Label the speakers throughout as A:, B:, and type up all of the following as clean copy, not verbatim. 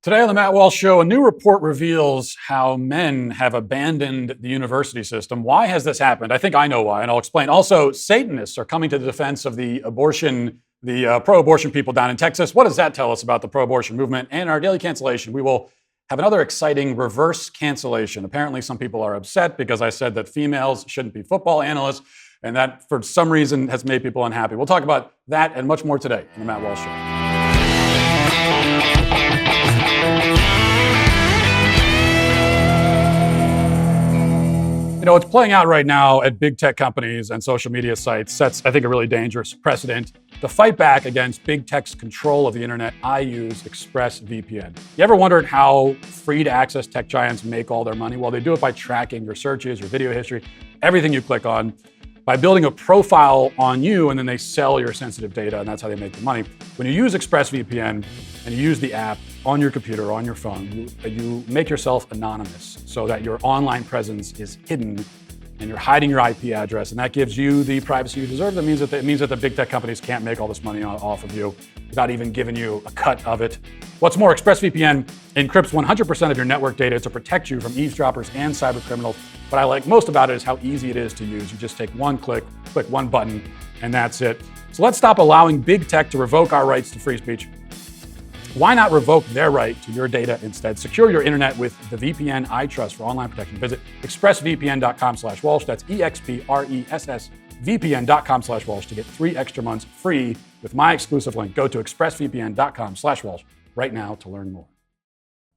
A: Today on the Matt Walsh Show, a new report reveals how men have abandoned the university system. Why has this happened? I think I know why, and I'll explain. Also, Satanists are coming to the defense of the pro-abortion people down in Texas. What does that tell us about the pro-abortion movement? And our daily cancellation, we will have another exciting reverse cancellation. Apparently, some people are upset because I said that females shouldn't be football analysts, and that, for some reason, has made people unhappy. We'll talk about that and much more today on the Matt Walsh Show. You know, what's playing out right now at big tech companies and social media sites sets, I think, a really dangerous precedent. To fight back against big tech's control of the internet, I use ExpressVPN. You ever wondered how free-to-access tech giants make all their money? Well, they do it by tracking your searches, your video history, everything you click on, by building a profile on you, and then they sell your sensitive data, and that's how they make the money. When you use ExpressVPN and you use the app on your computer or on your phone, you make yourself anonymous so that your online presence is hidden and you're hiding your IP address, and that gives you the privacy you deserve. That means that the big tech companies can't make all this money off of you without even giving you a cut of it. What's more, ExpressVPN encrypts 100% of your network data to protect you from eavesdroppers and cyber criminals. What I like most about it is how easy it is to use. You just take one click one button, and that's it. So let's stop allowing big tech to revoke our rights to free speech. Why not revoke their right to your data instead? Secure your internet with the VPN I trust for online protection. Visit expressvpn.com/Walsh. That's expressvpn.com/Walsh to get 3 extra months free with my exclusive link. Go to expressvpn.com/Walsh right now to learn more.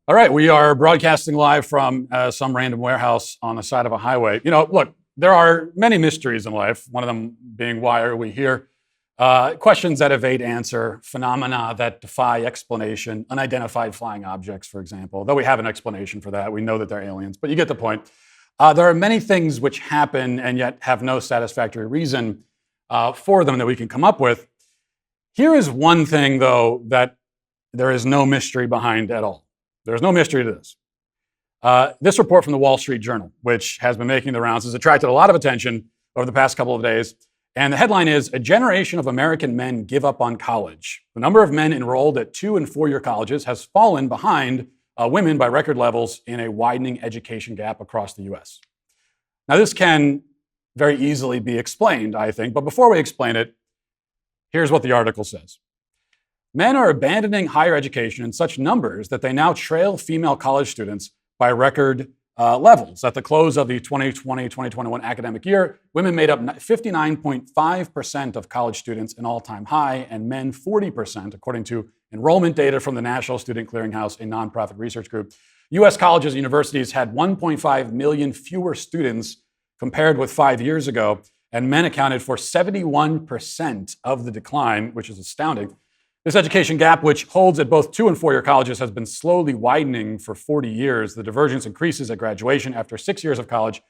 A: All right, we are broadcasting live from some random warehouse on the side of a highway. You know, look, there are many mysteries in life, one of them being, why are we here? Questions that evade answer, phenomena that defy explanation, unidentified flying objects, for example. Though we have an explanation for that, we know that they're aliens, but you get the point. There are many things which happen and yet have no satisfactory reason for them that we can come up with. Here is one thing, though, that there is no mystery behind at all. There's no mystery to this. This report from the Wall Street Journal, which has been making the rounds, has attracted a lot of attention over the past couple of days. And the headline is, "A generation of American men give up on college." The number of men enrolled at 2- and 4-year colleges has fallen behind women by record levels in a widening education gap across the US. Now, this can very easily be explained, I think. But before we explain it, here's what the article says. Men are abandoning higher education in such numbers that they now trail female college students by record levels. At the close of the 2020-2021 academic year, women made up 59.5% of college students, an all-time high, and men 40%, according to enrollment data from the National Student Clearinghouse, a nonprofit research group. U.S. colleges and universities had 1.5 million fewer students compared with 5 years ago, and men accounted for 71% of the decline, which is astounding. This education gap, which holds at both 2- and 4-year colleges, has been slowly widening for 40 years. The divergence increases at graduation. After 6 years of college,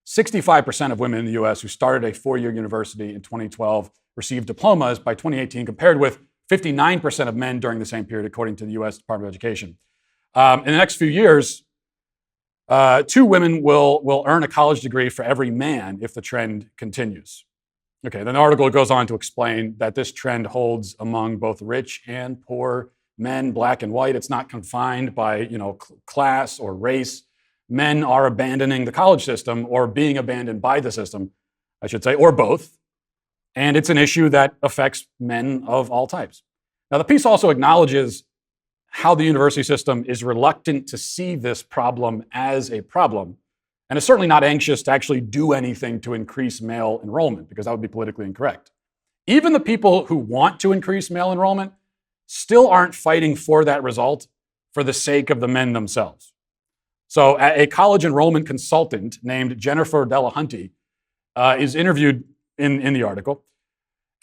A: 65% of women in the U.S. who started a 4-year university in 2012 received diplomas by 2018, compared with 59% of men during the same period, according to the U.S. Department of Education. In the next few years, 2 women will earn a college degree for every man if the trend continues. Okay, then the article goes on to explain that this trend holds among both rich and poor men, black and white. It's not confined by, class or race. Men are abandoning the college system, or being abandoned by the system, I should say, or both. And it's an issue that affects men of all types. Now, the piece also acknowledges how the university system is reluctant to see this problem as a problem, and is certainly not anxious to actually do anything to increase male enrollment, because that would be politically incorrect. Even the people who want to increase male enrollment still aren't fighting for that result for the sake of the men themselves. So a college enrollment consultant named Jennifer Delahunty is interviewed in the article,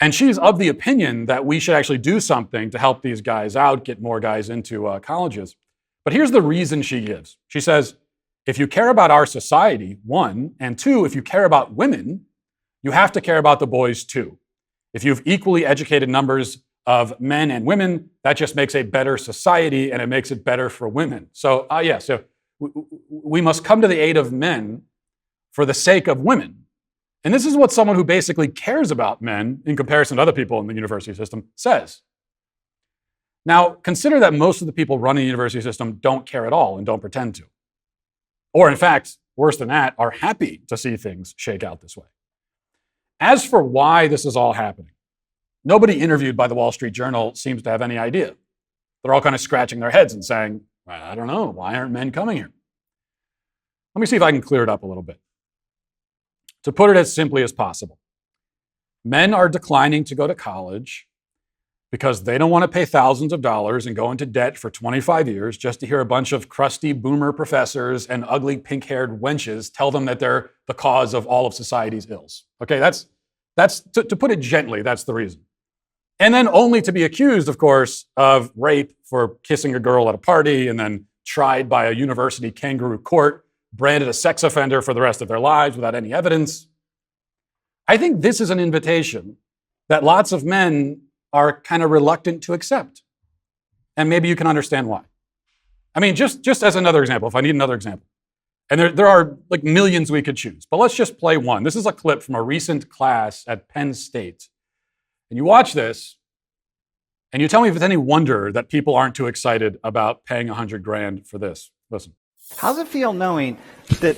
A: and she's of the opinion that we should actually do something to help these guys out, get more guys into colleges. But here's the reason she gives. She says, if you care about our society, 1, and 2, if you care about women, you have to care about the boys too. If you have equally educated numbers of men and women, that just makes a better society, and it makes it better for women. So we must come to the aid of men for the sake of women. And this is what someone who basically cares about men in comparison to other people in the university system says. Now, consider that most of the people running the university system don't care at all and don't pretend to. Or in fact, worse than that, are happy to see things shake out this way. As for why this is all happening, nobody interviewed by the Wall Street Journal seems to have any idea. They're all kind of scratching their heads and saying, I don't know, why aren't men coming here? Let me see if I can clear it up a little bit. To put it as simply as possible, men are declining to go to college because they don't want to pay thousands of dollars and go into debt for 25 years just to hear a bunch of crusty boomer professors and ugly pink-haired wenches tell them that they're the cause of all of society's ills. Okay, that's to put it gently, that's the reason. And then only to be accused, of course, of rape for kissing a girl at a party and then tried by a university kangaroo court, branded a sex offender for the rest of their lives without any evidence. I think this is an invitation that lots of men are kind of reluctant to accept. And maybe you can understand why. I mean, just as another example, if I need another example. And there are like millions we could choose, but let's just play one. This is a clip from a recent class at Penn State. And you watch this, and you tell me if it's any wonder that people aren't too excited about paying $100,000 for this. Listen.
B: How's it feel knowing that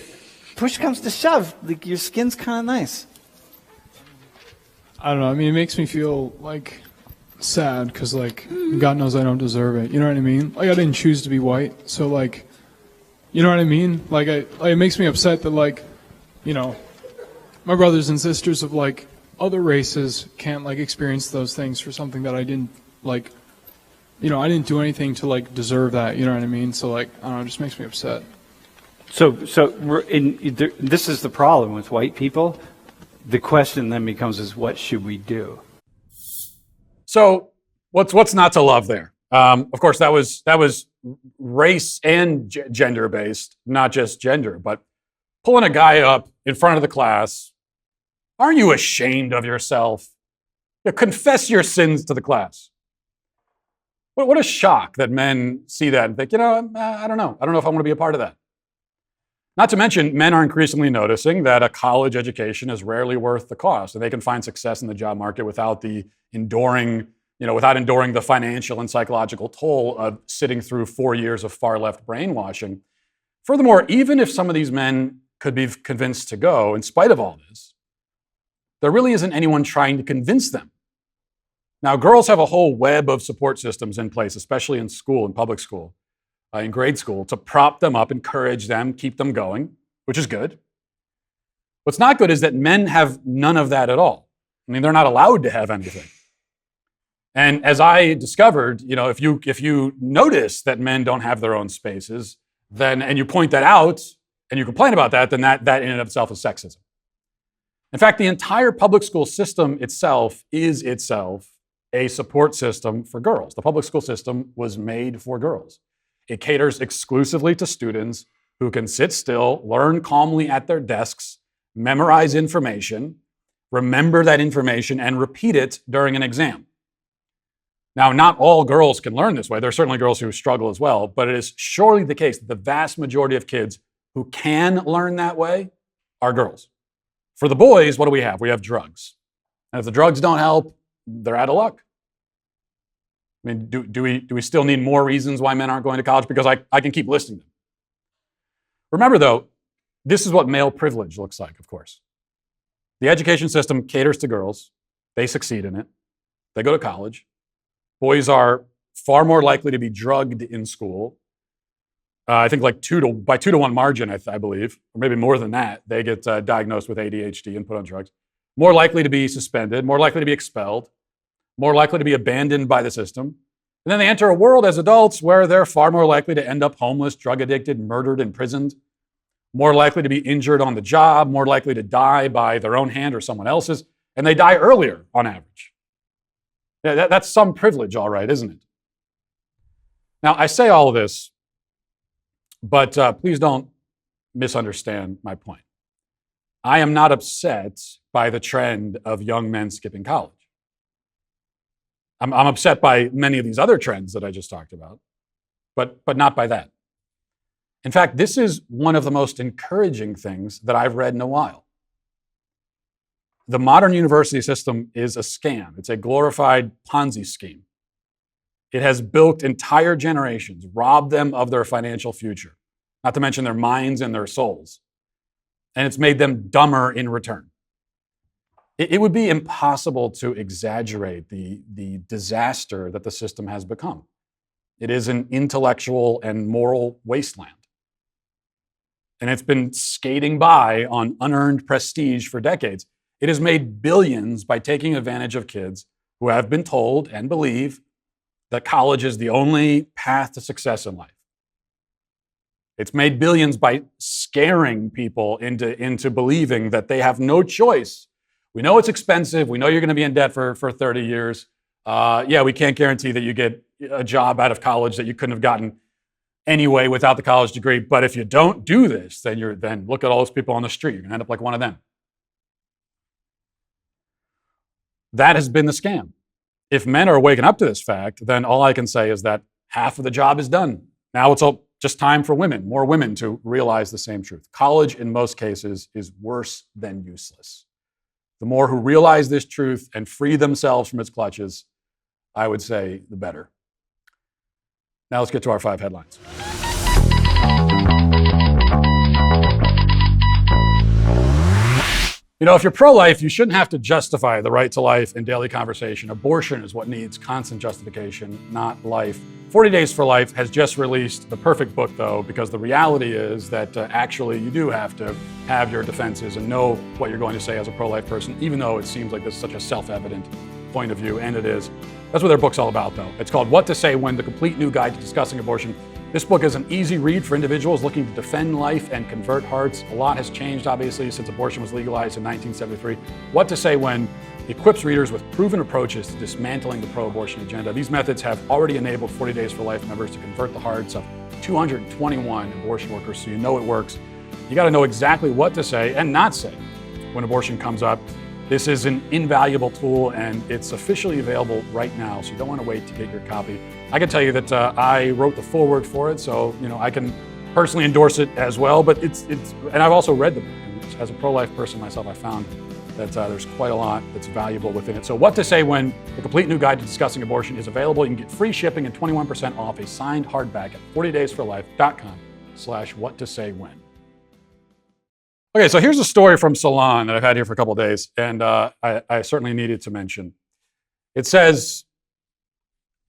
B: push comes to shove, like your skin's kind of nice?
C: I don't know. I mean, it makes me feel like sad because, like, God knows I don't deserve it. You know what I mean? Like, I didn't choose to be white, so like, you know what I mean? Like, it makes me upset that, like, you know, my brothers and sisters of like other races can't like experience those things for something that I didn't like. You know, I didn't do anything to like deserve that. You know what I mean? So like, I don't know, it just makes me upset.
B: So this is the problem with white people. The question then becomes is what should we do?
A: So what's not to love there? Of course, that was race and gender based, not just gender. But pulling a guy up in front of the class, aren't you ashamed of yourself? You confess your sins to the class. What a shock that men see that and think, you know, I don't know if I want to be a part of that. Not to mention, men are increasingly noticing that a college education is rarely worth the cost, and they can find success in the job market without enduring the financial and psychological toll of sitting through 4 years of far-left brainwashing. Furthermore, even if some of these men could be convinced to go, in spite of all this, there really isn't anyone trying to convince them. Now, girls have a whole web of support systems in place, especially in school, in public school, in grade school, to prop them up, encourage them, keep them going, which is good. What's not good is that men have none of that at all. I mean, they're not allowed to have anything. And as I discovered, you know, if you notice that men don't have their own spaces, and you point that out and you complain about that, then that in and of itself is sexism. In fact, the entire public school system itself is itself a support system for girls. The public school system was made for girls. It caters exclusively to students who can sit still, learn calmly at their desks, memorize information, remember that information, and repeat it during an exam. Now, not all girls can learn this way. There are certainly girls who struggle as well, but it is surely the case that the vast majority of kids who can learn that way are girls. For the boys, what do we have? We have drugs. And if the drugs don't help, they're out of luck. I mean, do we still need more reasons why men aren't going to college? Because I can keep listing them. Remember, though, this is what male privilege looks like, of course. The education system caters to girls. They succeed in it. They go to college. Boys are far more likely to be drugged in school. I think like by 2 to 1 margin, I believe, or maybe more than that, they get diagnosed with ADHD and put on drugs. More likely to be suspended, more likely to be expelled, more likely to be abandoned by the system. And then they enter a world as adults where they're far more likely to end up homeless, drug addicted, murdered, imprisoned, more likely to be injured on the job, more likely to die by their own hand or someone else's, and they die earlier on average. Yeah, that's some privilege, all right, isn't it? Now, I say all of this, but please don't misunderstand my point. I am not upset by the trend of young men skipping college. I'm upset by many of these other trends that I just talked about, but not by that. In fact, this is one of the most encouraging things that I've read in a while. The modern university system is a scam. It's a glorified Ponzi scheme. It has bilked entire generations, robbed them of their financial future, not to mention their minds and their souls. And it's made them dumber in return. It would be impossible to exaggerate the disaster that the system has become. It is an intellectual and moral wasteland. And it's been skating by on unearned prestige for decades. It has made billions by taking advantage of kids who have been told and believe that college is the only path to success in life. It's made billions by scaring people into believing that they have no choice. We know it's expensive. We know you're going to be in debt for 30 years. We can't guarantee that you get a job out of college that you couldn't have gotten anyway without the college degree. But if you don't do this, then look at all those people on the street. You're going to end up like one of them. That has been the scam. If men are waking up to this fact, then all I can say is that half of the job is done. Now it's all just time for women, more women, to realize the same truth. College, in most cases, is worse than useless. The more who realize this truth and free themselves from its clutches, I would say, the better. Now let's get to our 5 headlines. You know, if you're pro-life, you shouldn't have to justify the right to life in daily conversation. Abortion is what needs constant justification, not life. 40 Days for Life has just released the perfect book, though, because the reality is that actually you do have to have your defenses and know what you're going to say as a pro-life person, even though it seems like this is such a self-evident point of view, and it is. That's what their book's all about, though. It's called What to Say When, the complete new guide to discussing abortion. This book is an easy read for individuals looking to defend life and convert hearts. A lot has changed, obviously, since abortion was legalized in 1973. What to Say When equips readers with proven approaches to dismantling the pro-abortion agenda. These methods have already enabled 40 Days for Life members to convert the hearts of 221 abortion workers, so you know it works. You got to know exactly what to say and not say when abortion comes up. This is an invaluable tool, and it's officially available right now, so you don't want to wait to get your copy. I can tell you that I wrote the foreword for it, so I can personally endorse it as well. But and I've also read the book. And as a pro-life person myself, I found that there's quite a lot that's valuable within it. So What to Say When, the complete new guide to discussing abortion, is available. You can get free shipping and 21% off a signed hardback at 40daysforlife.com/whattosaywhen. Okay, so here's a story from Salon that I've had here for a couple of days, and I certainly needed to mention. It says,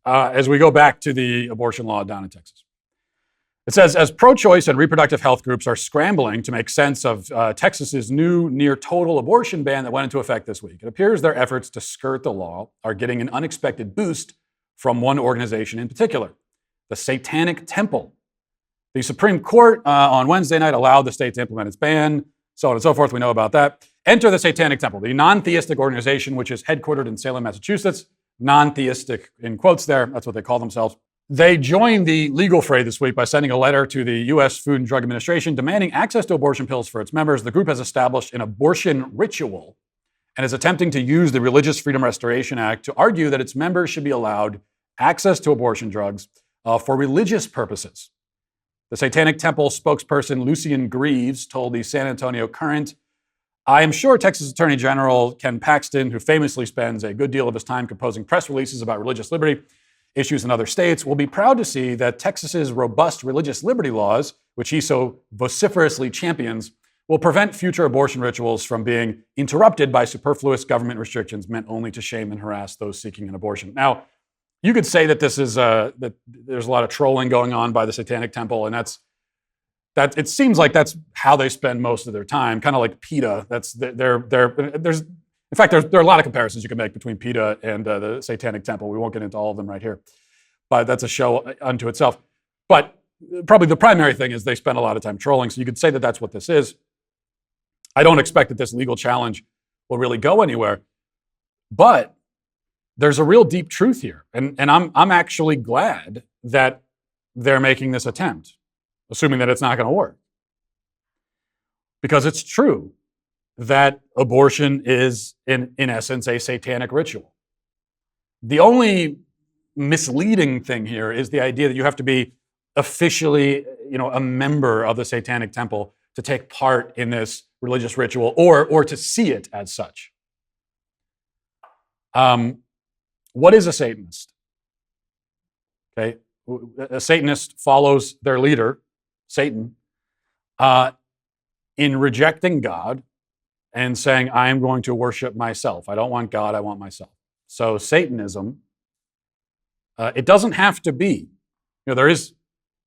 A: as we go back to the abortion law down in Texas, it says, as pro-choice and reproductive health groups are scrambling to make sense of Texas's new near-total abortion ban that went into effect this week, it appears their efforts to skirt the law are getting an unexpected boost from one organization in particular, the Satanic Temple. The Supreme Court on Wednesday night allowed the state to implement its ban, so on and so forth. We know about that. Enter the Satanic Temple, the non-theistic organization which is headquartered in Salem, Massachusetts. Non-theistic in quotes there, that's what they call themselves. They joined the legal fray this week by sending a letter to the U.S. Food and Drug Administration demanding access to abortion pills for its members. The group has established an abortion ritual and is attempting to use the Religious Freedom Restoration Act to argue that its members should be allowed access to abortion drugs for religious purposes. The Satanic Temple spokesperson Lucien Greaves told the San Antonio Current, I am sure Texas Attorney General Ken Paxton, who famously spends a good deal of his time composing press releases about religious liberty issues in other states, will be proud to see that Texas's robust religious liberty laws, which he so vociferously champions, will prevent future abortion rituals from being interrupted by superfluous government restrictions meant only to shame and harass those seeking an abortion. Now, you could say that this is that there's a lot of trolling going on by the Satanic Temple, and that it seems like that's how they spend most of their time, kind of like PETA. There are a lot of comparisons you can make between PETA and the Satanic Temple. We won't get into all of them right here, but that's a show unto itself. But probably the primary thing is they spend a lot of time trolling, so you could say that that's what this is. I don't expect that this legal challenge will really go anywhere, but there's a real deep truth here, and I'm actually glad that they're making this attempt, assuming that it's not going to work, because it's true that abortion is, in essence, a satanic ritual. The only misleading thing here is the idea that you have to be officially, a member of the Satanic Temple to take part in this religious ritual or to see it as such. What is a Satanist? Okay, a Satanist follows their leader, Satan, in rejecting God and saying, I am going to worship myself. I don't want God, I want myself. So Satanism, it doesn't have to be. There's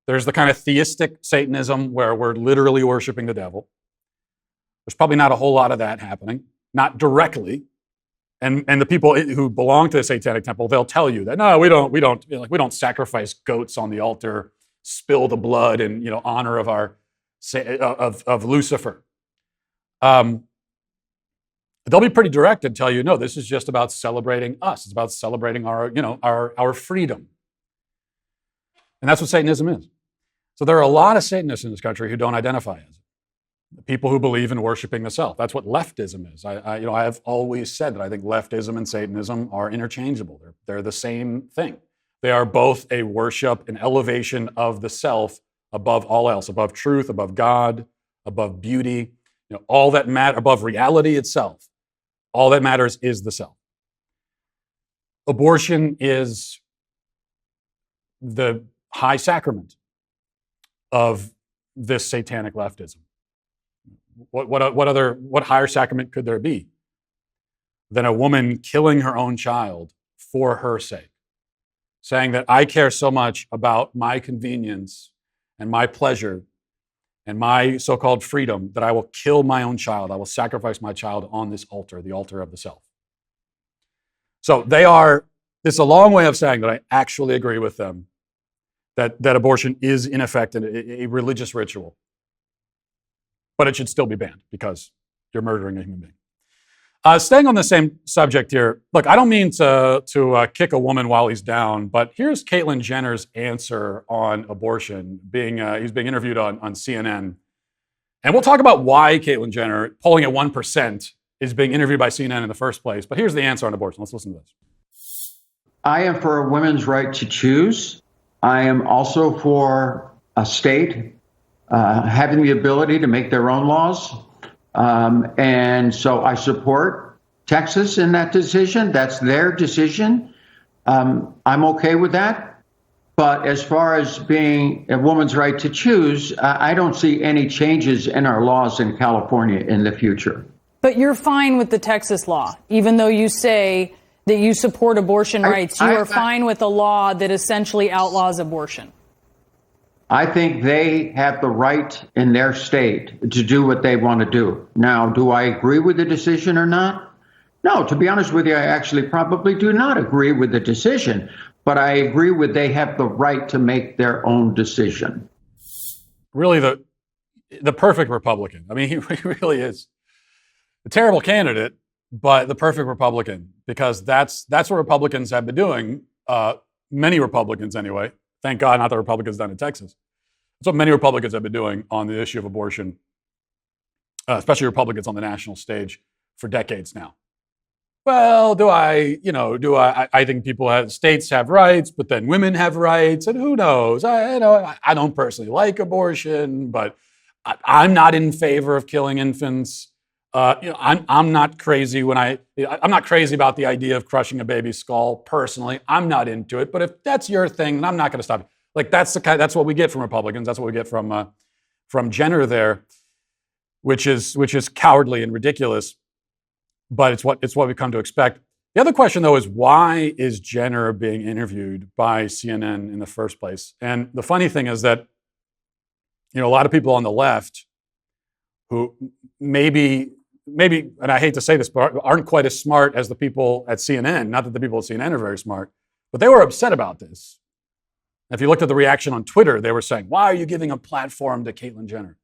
A: the kind of theistic Satanism where we're literally worshiping the devil. There's probably not a whole lot of that happening, not directly. And the people who belong to the Satanic temple, they'll tell you that no, we don't sacrifice goats on the altar, spill the blood in honor of our of Lucifer. They'll be pretty direct and tell you, no, this is just about celebrating us. It's about celebrating our freedom. And that's what Satanism is. So there are a lot of Satanists in this country who don't identify as it. People who believe in worshiping the self. That's what leftism is. I have always said that I think leftism and Satanism are interchangeable. They're the same thing. They are both a worship, an elevation of the self above all else, above truth, above God, above beauty, all that matters, above reality itself. All that matters is the self. Abortion is the high sacrament of this satanic leftism. What higher sacrament could there be than a woman killing her own child for her sake, saying that I care so much about my convenience and my pleasure and my so-called freedom that I will kill my own child. I will sacrifice my child on this altar, the altar of the self. So this is a long way of saying that I actually agree with them that abortion is in effect a religious ritual. But it should still be banned because you're murdering a human being. Staying on the same subject here, look, I don't mean to kick a woman while he's down, but here's Caitlyn Jenner's answer on abortion. He's being interviewed on CNN. And we'll talk about why Caitlyn Jenner, polling at 1%, is being interviewed by CNN in the first place. But here's the answer on abortion. Let's listen to this.
D: I am for a woman's right to choose. I am also for a state having the ability to make their own laws. And so I support Texas in that decision. That's their decision. I'm okay with that. But as far as being a woman's right to choose, I don't see any changes in our laws in California in the future.
E: But you're fine with the Texas law, even though you say that you support abortion rights. You are fine with a law that essentially outlaws abortion.
D: I think they have the right in their state to do what they want to do. Now, do I agree with the decision or not? No, to be honest with you, I actually probably do not agree with the decision, but I agree with they have the right to make their own decision.
A: Really the perfect Republican. I mean, he really is a terrible candidate, but the perfect Republican, because that's what Republicans have been doing, many Republicans anyway. Thank God not the Republicans down in Texas. That's what many Republicans have been doing on the issue of abortion, especially Republicans on the national stage for decades now. Well, I think states have rights, but then women have rights, and who knows? I don't personally like abortion, but I'm not in favor of killing infants. I'm not crazy I'm not crazy about the idea of crushing a baby's skull personally. I'm not into it, but if that's your thing, then I'm not going to stop you. Like that's what we get from Republicans. That's what we get from Jenner there, which is cowardly and ridiculous. But it's what we come to expect. The other question though is, why is Jenner being interviewed by CNN in the first place? And the funny thing is that a lot of people on the left who maybe, and I hate to say this, but aren't quite as smart as the people at CNN. Not that the people at CNN are very smart, but they were upset about this. If you looked at the reaction on Twitter, they were saying, why are you giving a platform to Caitlyn Jenner?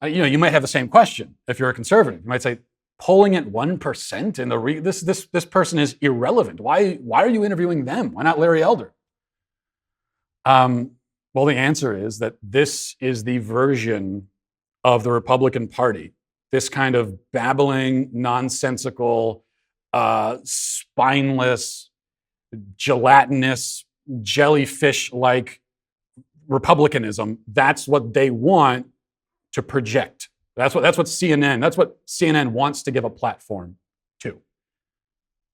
A: You might have the same question if you're a conservative. You might say, polling at 1% in this person is irrelevant. Why are you interviewing them? Why not Larry Elder? Well, the answer is that this is the version of the Republican Party. This kind of babbling, nonsensical, spineless, gelatinous, jellyfish-like republicanism. That's what they want to project. That's what CNN wants to give a platform to.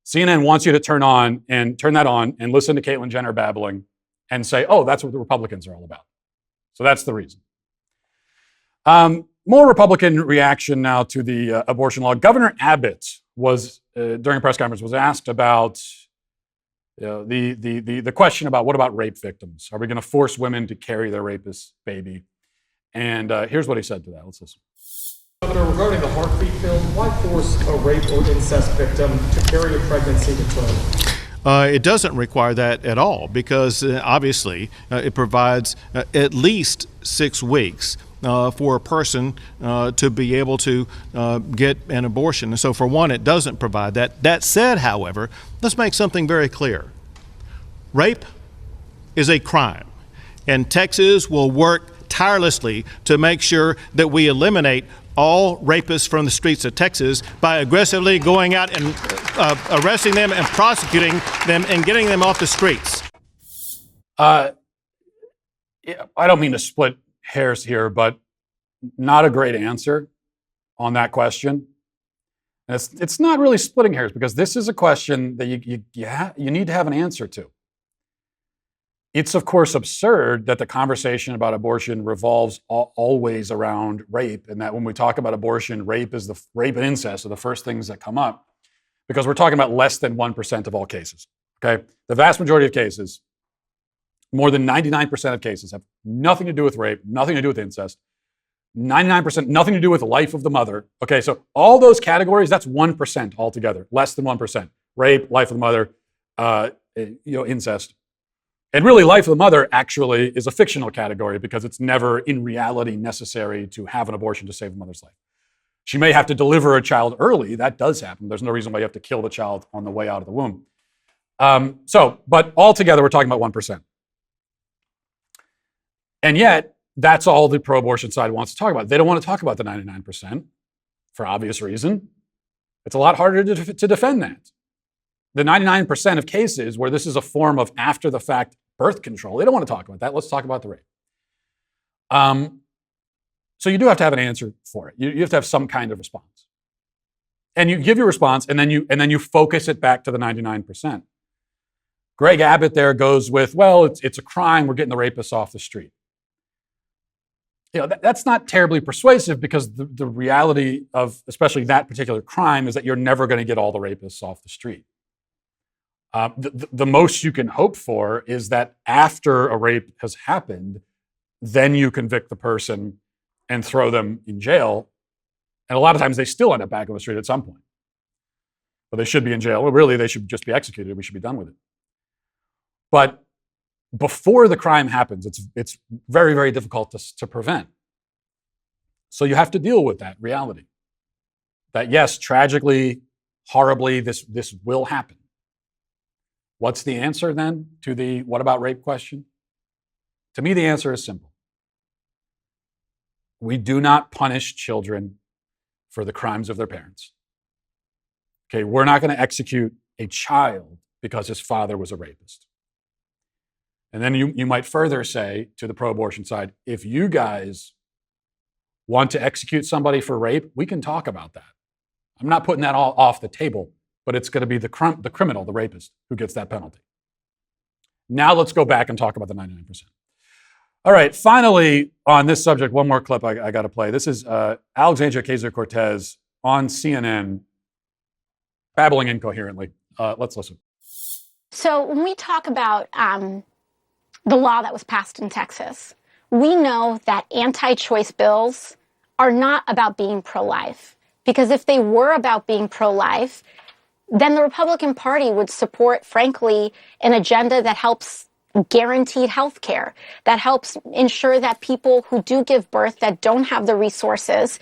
A: CNN wants you to turn that on and listen to Caitlyn Jenner babbling and say, oh, that's what the Republicans are all about. So that's the reason. More Republican reaction now to the abortion law. Governor Abbott was, during a press conference, was asked about the question about what about rape victims? Are we going to force women to carry their rapist baby? And here's what he said to that. Let's listen.
F: Governor, regarding the heartbeat bill, why force a rape or incest victim to carry a pregnancy to term?
G: It doesn't require that at all because obviously it provides at least 6 weeks for a person to be able to get an abortion. And so for one, it doesn't provide that. That said, however, let's make something very clear. Rape is a crime, and Texas will work tirelessly to make sure that we eliminate all rapists from the streets of Texas by aggressively going out and arresting them and prosecuting them and getting them off the streets.
A: I don't mean to split hairs here, but not a great answer on that question. And it's not really splitting hairs because this is a question that you need to have an answer to. It's, of course, absurd that the conversation about abortion revolves always around rape, and that when we talk about abortion, rape and incest are the first things that come up, because we're talking about less than 1% of all cases. Okay, the vast majority of cases, more than 99% of cases, have nothing to do with rape, nothing to do with incest. 99%, nothing to do with the life of the mother. Okay, so all those categories, that's 1% altogether, less than 1%. Rape, life of the mother, incest. And really, life of the mother actually is a fictional category because it's never in reality necessary to have an abortion to save a mother's life. She may have to deliver a child early. That does happen. There's no reason why you have to kill the child on the way out of the womb. But altogether, we're talking about 1%. And yet, that's all the pro-abortion side wants to talk about. They don't want to talk about the 99% for obvious reason. It's a lot harder to defend that. The 99% of cases where this is a form of after-the-fact birth control, they don't want to talk about that. Let's talk about the rape. So you do have to have an answer for it. You have to have some kind of response. And you give your response, and then you focus it back to the 99%. Greg Abbott there goes with, well, it's a crime. We're getting the rapists off the street. That's not terribly persuasive because the reality of especially that particular crime is that you're never going to get all the rapists off the street. The most you can hope for is that after a rape has happened, then you convict the person and throw them in jail. And a lot of times they still end up back on the street at some point. But they should be in jail. Well, really, they should just be executed. We should be done with it. But before the crime happens, it's very, very difficult to prevent. So you have to deal with that reality. That yes, tragically, horribly, this will happen. What's the answer then to the what about rape question? To me, the answer is simple. We do not punish children for the crimes of their parents. Okay, we're not going to execute a child because his father was a rapist. And then you might further say to the pro-abortion side, if you guys want to execute somebody for rape, we can talk about that. I'm not putting that all off the table, but it's going to be the criminal, the rapist, who gets that penalty. Now let's go back and talk about the 99%. All right, finally, on this subject, one more clip I got to play. This is Alexandria Ocasio-Cortez on CNN, babbling incoherently. Let's listen.
H: So when we talk about the law that was passed in Texas, we know that anti-choice bills are not about being pro-life. Because if they were about being pro-life, then the Republican Party would support, frankly, an agenda that helps guaranteed health care, that helps ensure that people who do give birth that don't have the resources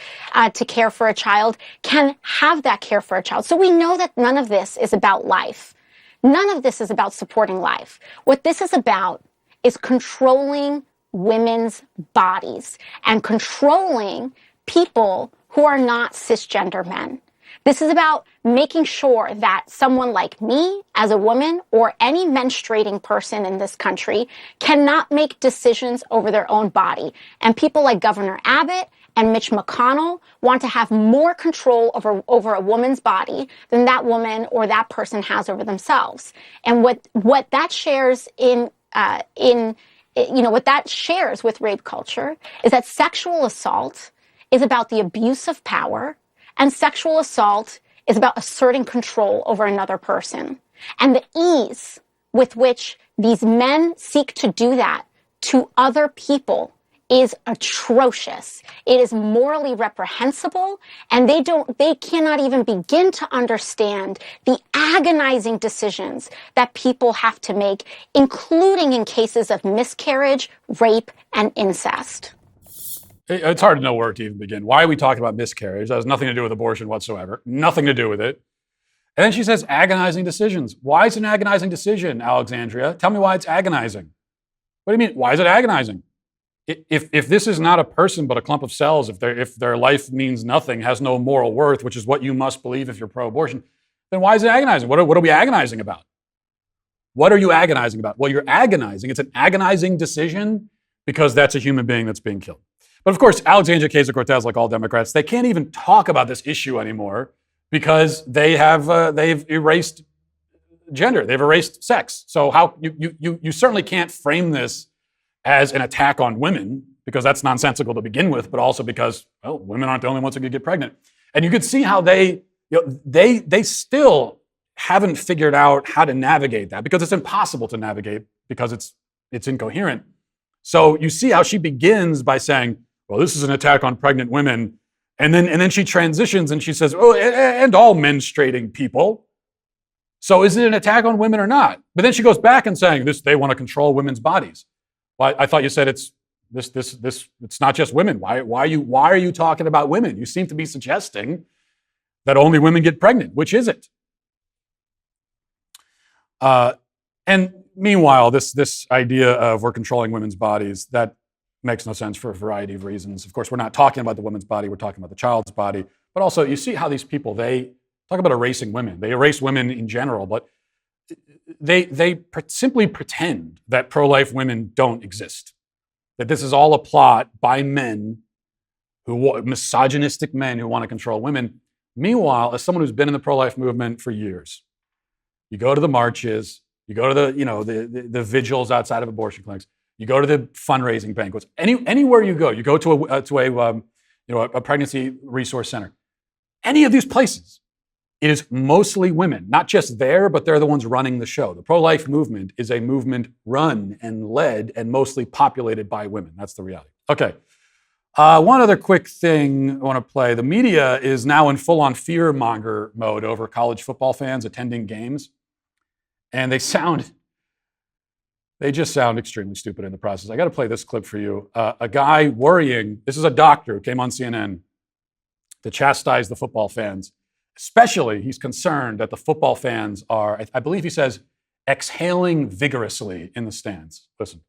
H: to care for a child can have that care for a child. So we know that none of this is about life. None of this is about supporting life. What this is about is controlling women's bodies and controlling people who are not cisgender men. This is about making sure that someone like me as a woman or any menstruating person in this country cannot make decisions over their own body. And people like Governor Abbott and Mitch McConnell want to have more control over a woman's body than that woman or that person has over themselves. And what that shares in what that shares with rape culture is that sexual assault is about the abuse of power, and sexual assault is about asserting control over another person. And the ease with which these men seek to do that to other people is atrocious. It is morally reprehensible, and they cannot even begin to understand the agonizing decisions that people have to make, including in cases of miscarriage, rape, and incest.
A: It's hard to know where to even begin. Why are we talking about miscarriage? That has nothing to do with abortion whatsoever. Nothing to do with it. And then she says agonizing decisions. Why is it an agonizing decision, Alexandria? Tell me why it's agonizing. What do you mean? Why is it agonizing? If this is not a person but a clump of cells, if their life means nothing, has no moral worth, which is what you must believe if you're pro-abortion, then why is it agonizing? What are we agonizing about? What are you agonizing about? Well, you're agonizing. It's an agonizing decision because that's a human being that's being killed. But of course, Alexandria Ocasio-Cortez, like all Democrats, they can't even talk about this issue anymore because they've erased gender, they've erased sex. So how you certainly can't frame this as an attack on women, because that's nonsensical to begin with, but also because, well, women aren't the only ones who could get pregnant. And you could see how they still haven't figured out how to navigate that, because it's impossible to navigate because it's incoherent. So you see how she begins by saying, well, this is an attack on pregnant women. And then she transitions and she says, oh, and all menstruating people. So is it an attack on women or not? But then she goes back and saying they want to control women's bodies. Well, I thought you said it's not just women. Why are you talking about women? You seem to be suggesting that only women get pregnant. Which is it? And meanwhile, this idea of we're controlling women's bodies, that makes no sense for a variety of reasons. Of course, we're not talking about the woman's body, we're talking about the child's body. But also, you see how these people, they talk about erasing women. They erase women in general, but they simply pretend that pro-life women don't exist. That this is all a plot by men, misogynistic men who want to control women. Meanwhile, as someone who's been in the pro-life movement for years, you go to the marches, you go to the vigils outside of abortion clinics, you go to the fundraising banquets, anywhere you go to a pregnancy resource center. Any of these places, it is mostly women, not just there, but they're the ones running the show. The pro-life movement is a movement run and led and mostly populated by women. That's the reality. Okay. One other quick thing I want to play. The media is now in full-on fear-monger mode over college football fans attending games. And they just sound extremely stupid in the process. I got to play this clip for you. A guy worrying, this is a doctor who came on CNN to chastise the football fans. Especially, he's concerned that the football fans are, I believe he says, exhaling vigorously in the stands. Listen.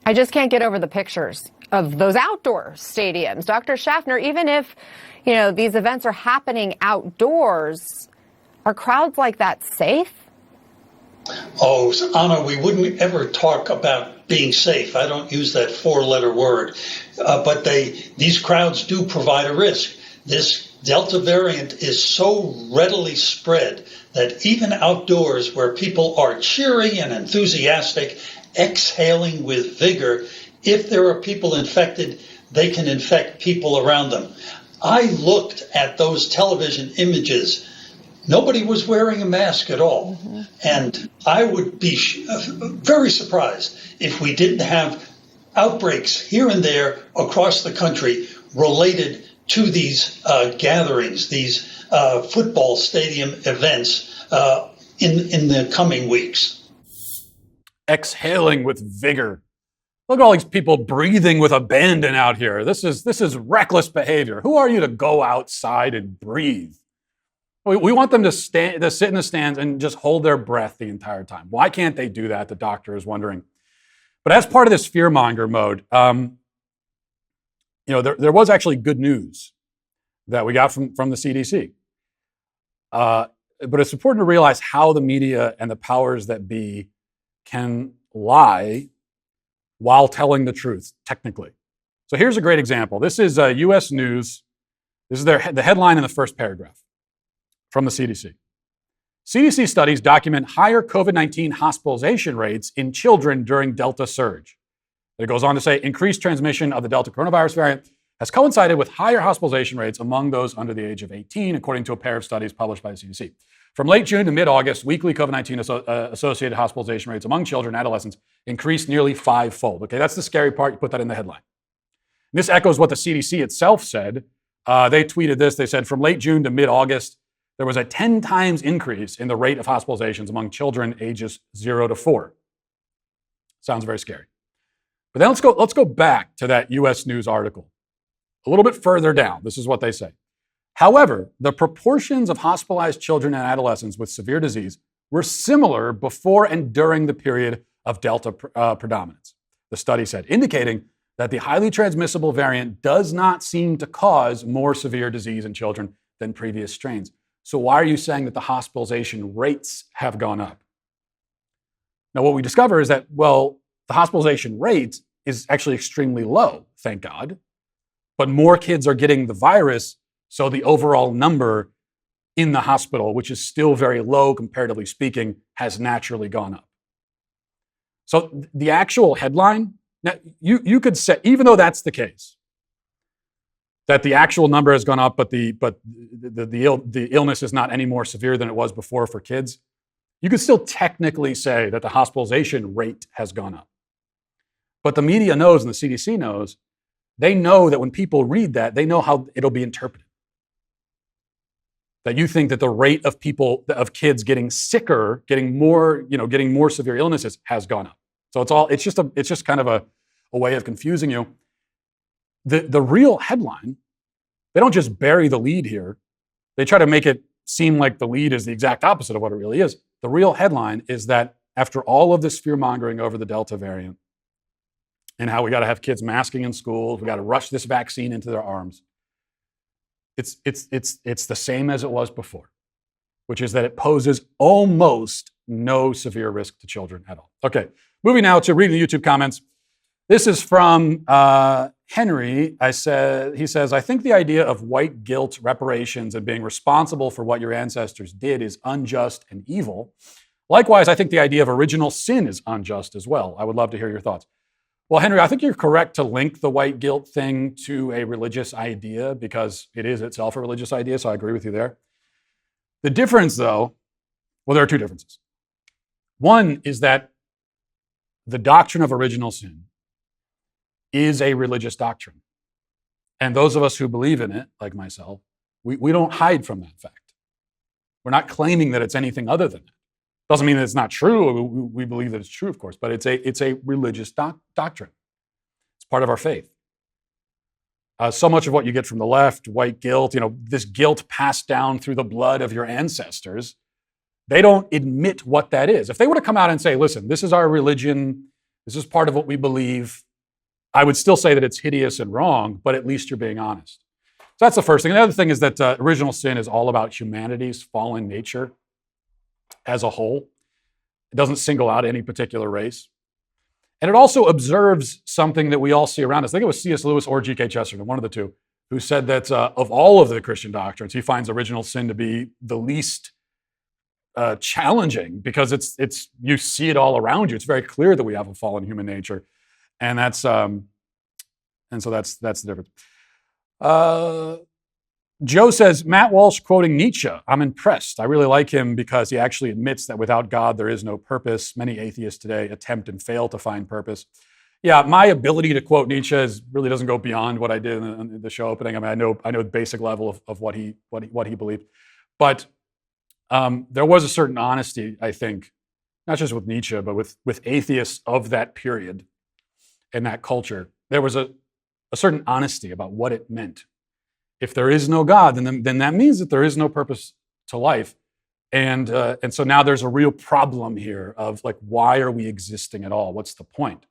I: I just can't get over the pictures of those outdoor stadiums. Dr. Schaffner, even if, these events are happening outdoors, are crowds like that safe?
J: Oh, Anna, we wouldn't ever talk about being safe. I don't use that four-letter word. But these crowds do provide a risk. This Delta variant is so readily spread that even outdoors where people are cheery and enthusiastic, exhaling with vigor, if there are people infected, they can infect people around them. I looked at those television images. Nobody was wearing a mask at all. Mm-hmm. And I would be very surprised if we didn't have outbreaks here and there across the country related to these gatherings, these football stadium events in the coming weeks.
A: Exhaling with vigor. Look at all these people breathing with abandon out here. This is reckless behavior. Who are you to go outside and breathe? We want them to sit in the stands and just hold their breath the entire time. Why can't they do that? The doctor is wondering. But as part of this fearmonger mode, there was actually good news that we got from the CDC. But it's important to realize how the media and the powers that be can lie while telling the truth, technically. So here's a great example. This is U.S. News. This is the headline in the first paragraph from the CDC. CDC studies document higher COVID-19 hospitalization rates in children during Delta surge. It goes on to say increased transmission of the Delta coronavirus variant has coincided with higher hospitalization rates among those under the age of 18, according to a pair of studies published by the CDC. From late June to mid-August, weekly COVID-19 associated hospitalization rates among children and adolescents increased nearly fivefold. Okay, that's the scary part. You put that in the headline. This echoes what the CDC itself said. They tweeted this. They said from late June to mid-August, there was a 10 times increase in the rate of hospitalizations among children ages 0 to 4. Sounds very scary. But then let's go back to that US News article. A little bit further down, this is what they say. However, the proportions of hospitalized children and adolescents with severe disease were similar before and during the period of Delta predominance, the study said, indicating that the highly transmissible variant does not seem to cause more severe disease in children than previous strains. So why are you saying that the hospitalization rates have gone up? Now, what we discover is that, well, the hospitalization rate is actually extremely low, thank God, but more kids are getting the virus, so the overall number in the hospital, which is still very low comparatively speaking, has naturally gone up. So the actual headline, now you could say, even though that's the case, that the actual number has gone up, but the illness is not any more severe than it was before for kids, you could still technically say that the hospitalization rate has gone up. But the media knows and the CDC knows, they know that when people read that, they know how it'll be interpreted. That you think that the rate of of kids getting sicker, getting more severe illnesses has gone up. So it's just kind of a way of confusing you. The real headline, they don't just bury the lead here. They try to make it seem like the lead is the exact opposite of what it really is. The real headline is that after all of this fear-mongering over the Delta variant and how we got to have kids masking in schools, we got to rush this vaccine into their arms, it's the same as it was before, which is that it poses almost no severe risk to children at all. Okay, moving now to reading the YouTube comments. This is from Henry. He says, I think the idea of white guilt, reparations, and being responsible for what your ancestors did is unjust and evil. Likewise, I think the idea of original sin is unjust as well. I would love to hear your thoughts. Well, Henry, I think you're correct to link the white guilt thing to a religious idea because it is itself a religious idea, so I agree with you there. The difference, though, well, there are two differences. One is that the doctrine of original sin is a religious doctrine. And those of us who believe in it, like myself, we don't hide from that fact. We're not claiming that it's anything other than that. Doesn't mean that it's not true. We believe that it's true, of course, but it's a religious doctrine. It's part of our faith. So much of what you get from the left, white guilt, this guilt passed down through the blood of your ancestors, they don't admit what that is. If they were to come out and say, listen, this is our religion, this is part of what we believe, I would still say that it's hideous and wrong, but at least you're being honest. So that's the first thing. And the other thing is that original sin is all about humanity's fallen nature as a whole. It doesn't single out any particular race. And it also observes something that we all see around us. I think it was C.S. Lewis or G.K. Chesterton, one of the two, who said that of all of the Christian doctrines, he finds original sin to be the least challenging because it's you see it all around you. It's very clear that we have a fallen human nature. And so that's the difference. Joe says, Matt Walsh quoting Nietzsche. I'm impressed. I really like him because he actually admits that without God, there is no purpose. Many atheists today attempt and fail to find purpose. Yeah, my ability to quote Nietzsche really doesn't go beyond what I did in the show opening. I mean, I know the basic level of what he believed. But there was a certain honesty, I think, not just with Nietzsche, but with atheists of that period and that culture. There was a certain honesty about what it meant. If there is no God, then that means that there is no purpose to life. And so now there's a real problem here of like, why are we existing at all? What's the point?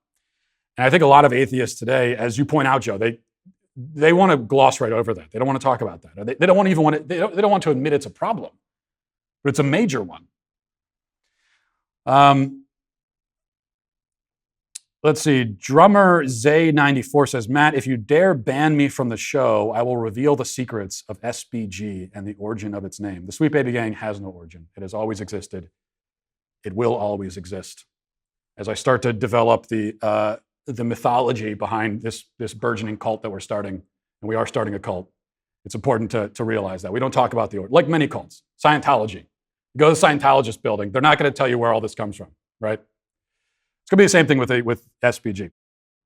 A: And I think a lot of atheists today, as you point out, Joe, they want to gloss right over that. They don't want to talk about that. They don't want to admit it's a problem, but it's a major one. Let's see. Drummer Zay94 says, Matt, if you dare ban me from the show, I will reveal the secrets of SBG and the origin of its name. The Sweet Baby Gang has no origin. It has always existed. It will always exist. As I start to develop the mythology behind this burgeoning cult that we're starting, and we are starting a cult, it's important to realize that. We don't talk about the origin. Like many cults, Scientology. You go to the Scientologist building, they're not going to tell you where all this comes from, right? It's going to be the same thing with SBG.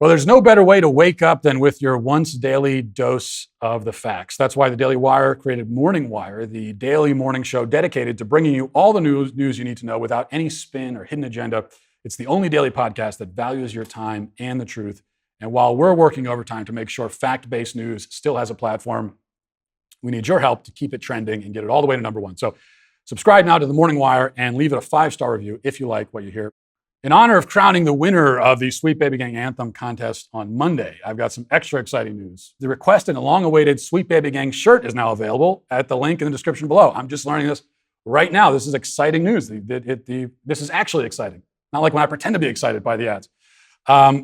A: Well, there's no better way to wake up than with your once daily dose of the facts. That's why the Daily Wire created Morning Wire, the daily morning show dedicated to bringing you all the news you need to know without any spin or hidden agenda. It's the only daily podcast that values your time and the truth. And while we're working overtime to make sure fact-based news still has a platform, we need your help to keep it trending and get it all the way to number one. So subscribe now to the Morning Wire and leave it a 5-star review if you like what you hear. In honor of crowning the winner of the Sweet Baby Gang Anthem contest on Monday, I've got some extra exciting news. The requested and long-awaited Sweet Baby Gang shirt is now available at the link in the description below. I'm just learning this right now. This is exciting news. This is actually exciting. Not like when I pretend to be excited by the ads.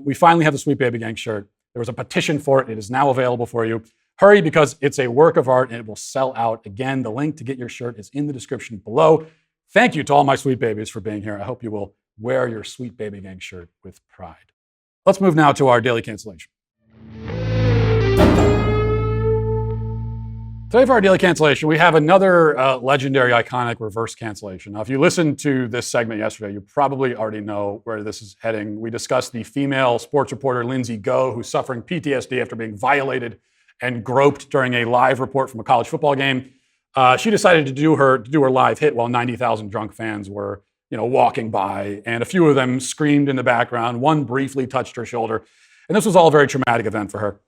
A: We finally have the Sweet Baby Gang shirt. There was a petition for it. It is now available for you. Hurry, because it's a work of art and it will sell out. Again, the link to get your shirt is in the description below. Thank you to all my sweet babies for being here. I hope you will wear your Sweet Baby Gang shirt with pride. Let's move now to our daily cancellation. Today for our daily cancellation, we have another legendary, iconic reverse cancellation. Now, if you listened to this segment yesterday, you probably already know where this is heading. We discussed the female sports reporter, Lindsay Go, who's suffering PTSD after being violated and groped during a live report from a college football game. She decided to do her live hit while 90,000 drunk fans were walking by, and a few of them screamed in the background. One briefly touched her shoulder, and this was all a very traumatic event for her.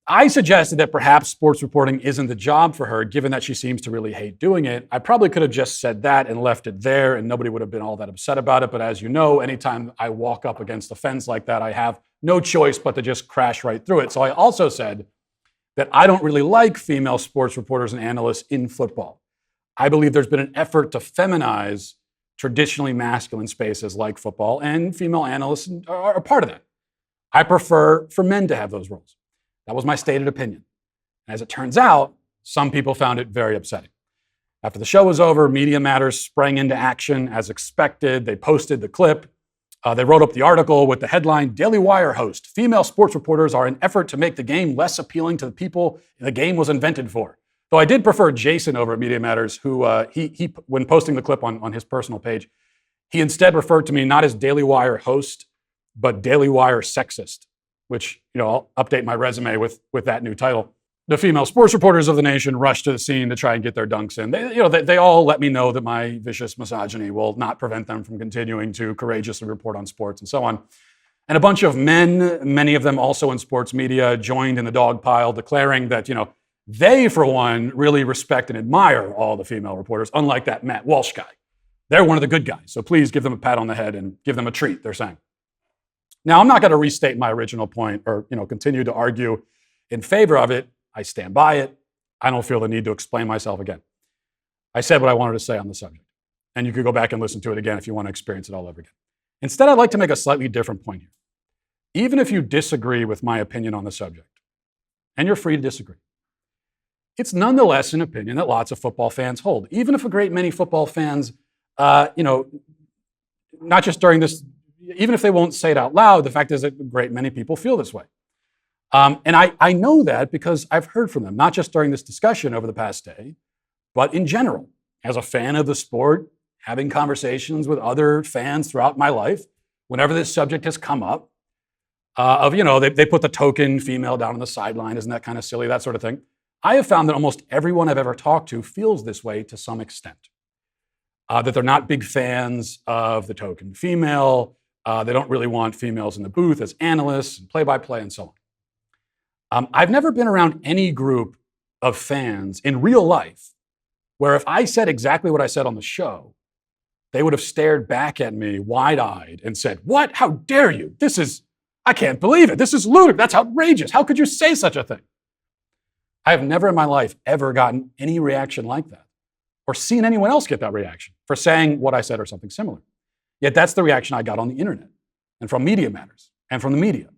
A: I suggested that perhaps sports reporting isn't the job for her, given that she seems to really hate doing it. I probably could have just said that and left it there, and nobody would have been all that upset about it. But as you know, anytime I walk up against a fence like that, I have no choice but to just crash right through it. So I also said that I don't really like female sports reporters and analysts in football. I believe there's been an effort to feminize traditionally masculine spaces like football, and female analysts are a part of that. I prefer for men to have those roles. That was my stated opinion. And as it turns out, some people found it very upsetting. After the show was over, Media Matters sprang into action as expected. They posted the clip. They wrote up the article with the headline, Daily Wire host, female sports reporters are an effort to make the game less appealing to the people the game was invented for. Though I did prefer Jason over at Media Matters, who he when posting the clip on his personal page, he instead referred to me not as Daily Wire host, but Daily Wire sexist, which, I'll update my resume with that new title. The female sports reporters of the nation rushed to the scene to try and get their dunks in. They all let me know that my vicious misogyny will not prevent them from continuing to courageously report on sports and so on. And a bunch of men, many of them also in sports media, joined in the dog pile, declaring that, they, for one, really respect and admire all the female reporters, unlike that Matt Walsh guy. They're one of the good guys, so please give them a pat on the head and give them a treat, they're saying. Now, I'm not going to restate my original point or, continue to argue in favor of it. I stand by it. I don't feel the need to explain myself again. I said what I wanted to say on the subject, and you could go back and listen to it again if you want to experience it all over again. Instead, I'd like to make a slightly different point here. Even if you disagree with my opinion on the subject, and you're free to disagree, it's nonetheless an opinion that lots of football fans hold. Even if a great many football fans, not just during this, even if they won't say it out loud, the fact is that a great many people feel this way. And I know that because I've heard from them, not just during this discussion over the past day, but in general. As a fan of the sport, having conversations with other fans throughout my life, whenever this subject has come up, they put the token female down on the sideline, isn't that kind of silly, that sort of thing. I have found that almost everyone I've ever talked to feels this way to some extent. That they're not big fans of the token female. They don't really want females in the booth as analysts and play-by-play and so on. I've never been around any group of fans in real life where if I said exactly what I said on the show, they would have stared back at me wide-eyed and said, "What? How dare you? I can't believe it. This is ludicrous. That's outrageous. How could you say such a thing?" I have never in my life ever gotten any reaction like that or seen anyone else get that reaction for saying what I said or something similar. Yet that's the reaction I got on the internet and from Media Matters. and from the media.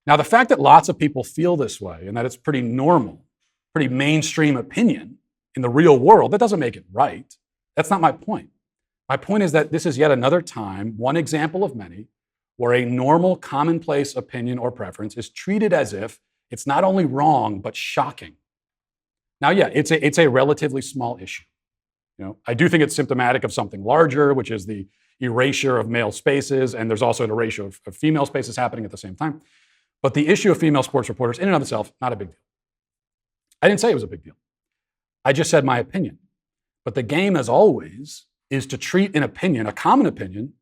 A: Now, the fact that lots of people feel this way and that it's pretty normal, pretty mainstream opinion in the real world, that doesn't make it right. That's not my point. My point is that this is yet another time, one example of many, where a normal, commonplace opinion or preference is treated as if it's not only wrong, but shocking. Now, yeah, it's a relatively small issue. I do think it's symptomatic of something larger, which is the erasure of male spaces, and there's also an erasure of female spaces happening at the same time. But the issue of female sports reporters, in and of itself, not a big deal. I didn't say it was a big deal. I just said my opinion. But the game, as always, is to treat an opinion, a common opinion,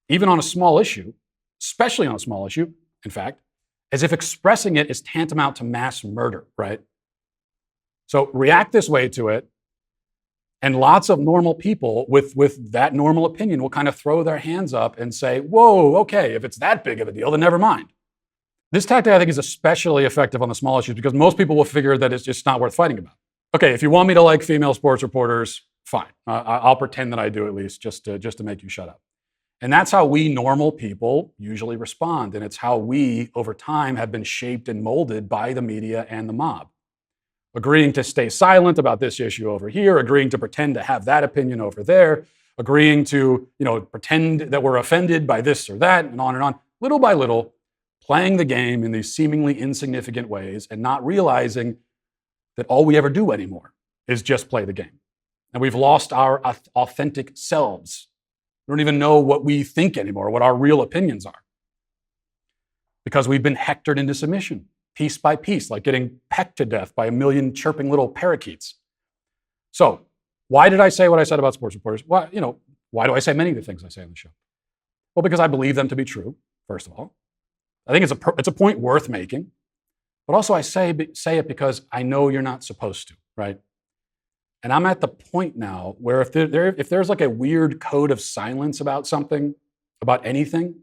A: even on a small issue, especially on a small issue, in fact, as if expressing it is tantamount to mass murder, right? So react this way to it, and lots of normal people with that normal opinion will kind of throw their hands up and say, whoa, okay, if it's that big of a deal, then never mind. This tactic, I think, is especially effective on the small issues because most people will figure that it's just not worth fighting about. Okay, if you want me to like female sports reporters, fine. I'll pretend that I do at least just to make you shut up. And that's how we normal people usually respond. And it's how we, over time, have been shaped and molded by the media and the mob. Agreeing to stay silent about this issue over here, agreeing to pretend to have that opinion over there, agreeing to, pretend that we're offended by this or that, and on, little by little, playing the game in these seemingly insignificant ways and not realizing that all we ever do anymore is just play the game. And we've lost our authentic selves. We don't even know what we think anymore, what our real opinions are. Because we've been hectored into submission, piece by piece, like getting pecked to death by a million chirping little parakeets. So, why did I say what I said about sports reporters? Well, why do I say many of the things I say on the show? Well, because I believe them to be true, first of all. I think it's a point worth making. But also I say it because I know you're not supposed to, right? And I'm at the point now where if there's like a weird code of silence about something, about anything,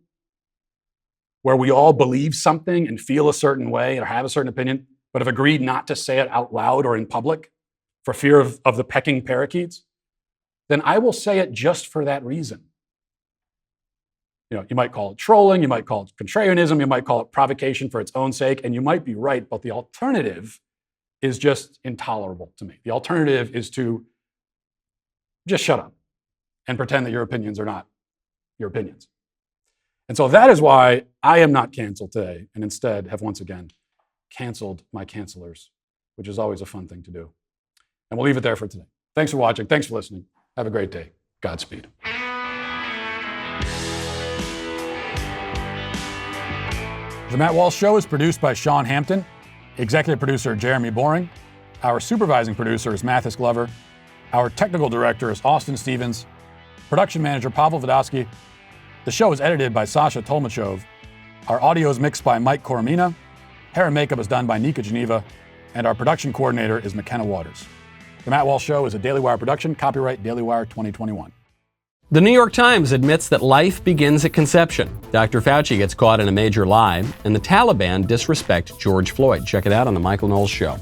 A: where we all believe something and feel a certain way or have a certain opinion, but have agreed not to say it out loud or in public for fear of the pecking parakeets, then I will say it just for that reason. You might call it trolling, you might call it contrarianism, you might call it provocation for its own sake, and you might be right, but the alternative is just intolerable to me. The alternative is to just shut up and pretend that your opinions are not your opinions. And so that is why I am not canceled today, and instead have once again canceled my cancelers, which is always a fun thing to do. And we'll leave it there for today. Thanks for watching. Thanks for listening. Have a great day. Godspeed. The Matt Walsh Show is produced by Sean Hampton, executive producer Jeremy Boring. Our supervising producer is Mathis Glover. Our technical director is Austin Stevens. Production manager Pavel Vodosky. The show is edited by Sasha Tolmachov. Our audio is mixed by Mike Coromina. Hair and makeup is done by Nika Geneva. And our production coordinator is McKenna Waters. The Matt Walsh Show is a Daily Wire production, copyright Daily Wire 2021.
K: The New York Times admits that life begins at conception. Dr. Fauci gets caught in a major lie, and the Taliban disrespect George Floyd. Check it out on The Michael Knowles Show.